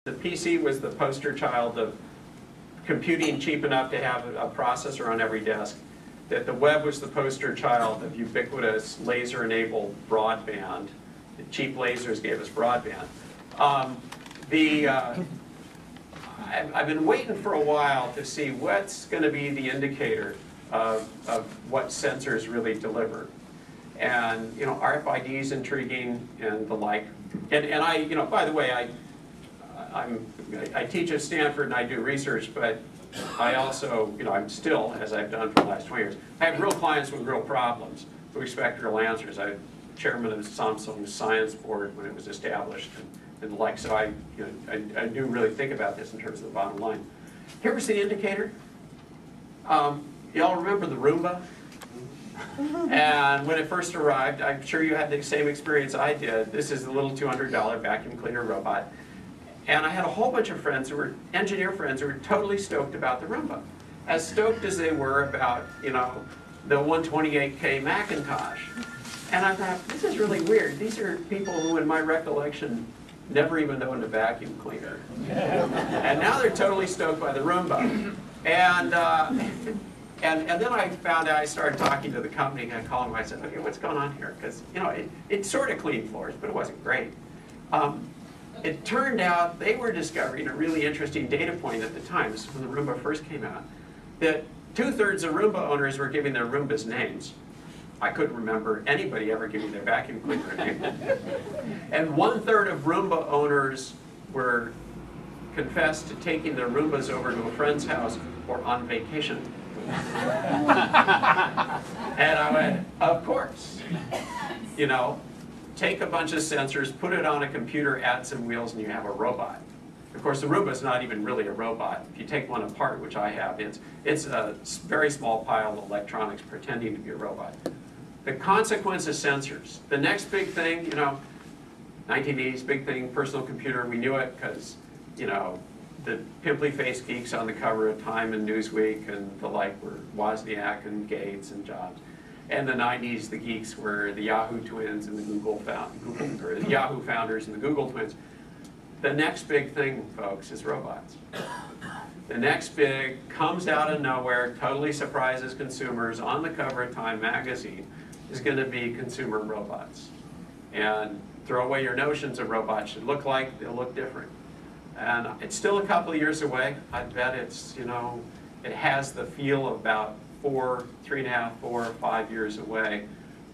The PC was the poster child of computing cheap enough to have a processor on every desk. That the web was the poster child of ubiquitous laser-enabled broadband. The cheap lasers gave us broadband. I've been waiting for a while to see what's going to be the indicator of what sensors really deliver. And RFID is intriguing and the like. And I, by the way, I teach at Stanford and I do research, but I also, I'm still, as I've done for the last 20 years, I have real clients with real problems who expect real answers. I'm chairman of Samsung's science board when it was established and the like, so I do really think about this in terms of the bottom line. Here was the indicator. Y'all remember the Roomba? And when it first arrived, I'm sure you had the same experience I did. This is the little $200 vacuum cleaner robot. And I had a whole bunch of friends who were engineer friends who were totally stoked about the Roomba. As stoked as they were about, the 128K Macintosh. And I thought, this is really weird. These are people who, in my recollection, never even owned a vacuum cleaner. And now they're totally stoked by the Roomba. And then I found out, I started talking to the company, and I called them, I said, okay, what's going on here? Because, it sort of cleaned floors, but it wasn't great. It turned out they were discovering a really interesting data point at the time, this is when the Roomba first came out, that 2/3 of Roomba owners were giving their Roombas names. I couldn't remember anybody ever giving their vacuum cleaner a name. And 1/3 of Roomba owners were confessed to taking their Roombas over to a friend's house or on vacation. And I went, of course. Take a bunch of sensors, put it on a computer, add some wheels, and you have a robot. Of course, the Roomba is not even really a robot. If you take one apart, which I have, it's a very small pile of electronics pretending to be a robot. The consequence of sensors. The next big thing, 1980s big thing, personal computer. We knew it because, the pimply-faced geeks on the cover of Time and Newsweek and the like were Wozniak and Gates and Jobs. And the 90s, the geeks were the Yahoo twins and the the Yahoo founders and the Google twins. The next big thing, folks, is robots. The next big comes out of nowhere, totally surprises consumers on the cover of Time magazine, is going to be consumer robots. And throw away your notions of robots should look like, they'll look different. And it's still a couple of years away. I bet it's, it has the feel of about 3.5, 4, 5 years away.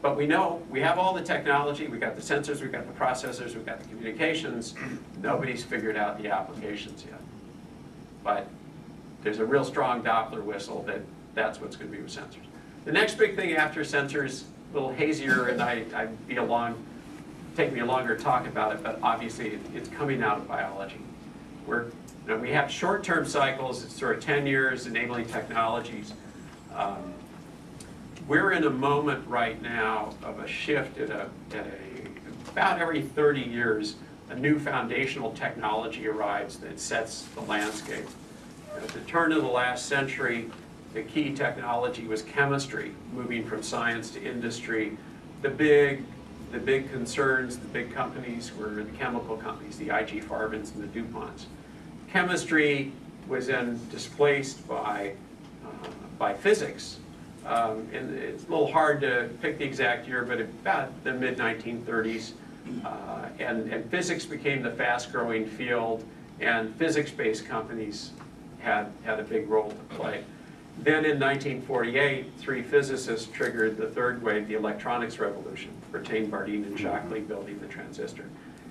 But we know we have all the technology, we've got the sensors, we've got the processors, we've got the communications. Nobody's figured out the applications yet. But there's a real strong Doppler whistle that that's what's going to be with sensors. The next big thing after sensors, a little hazier, and take me a longer to talk about it, but obviously it's coming out of biology. We have short-term cycles, it's sort of 10 years, enabling technologies. We're in a moment right now of a shift about every 30 years, a new foundational technology arrives that sets the landscape. At the turn of the last century, the key technology was chemistry, moving from science to industry. The big concerns, the big companies were the chemical companies, the IG Farmans and the DuPonts. Chemistry was then displaced by physics. And it's a little hard to pick the exact year, but about the mid-1930s. And physics became the fast-growing field, and physics-based companies had a big role to play. Then in 1948, 3 physicists triggered the third wave, the electronics revolution, Bertain, Bardeen, and Shockley building the transistor.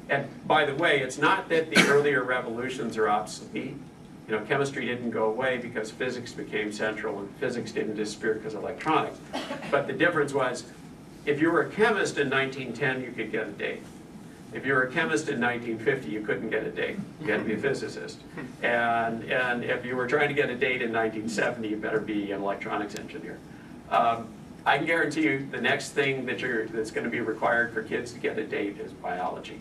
And by the way, it's not that the earlier revolutions are obsolete. Chemistry didn't go away because physics became central, and physics didn't disappear because of electronics. But the difference was, if you were a chemist in 1910, you could get a date. If you were a chemist in 1950, you couldn't get a date. You had to be a physicist. And if you were trying to get a date in 1970, you better be an electronics engineer. I can guarantee you the next thing that's going to be required for kids to get a date is biology.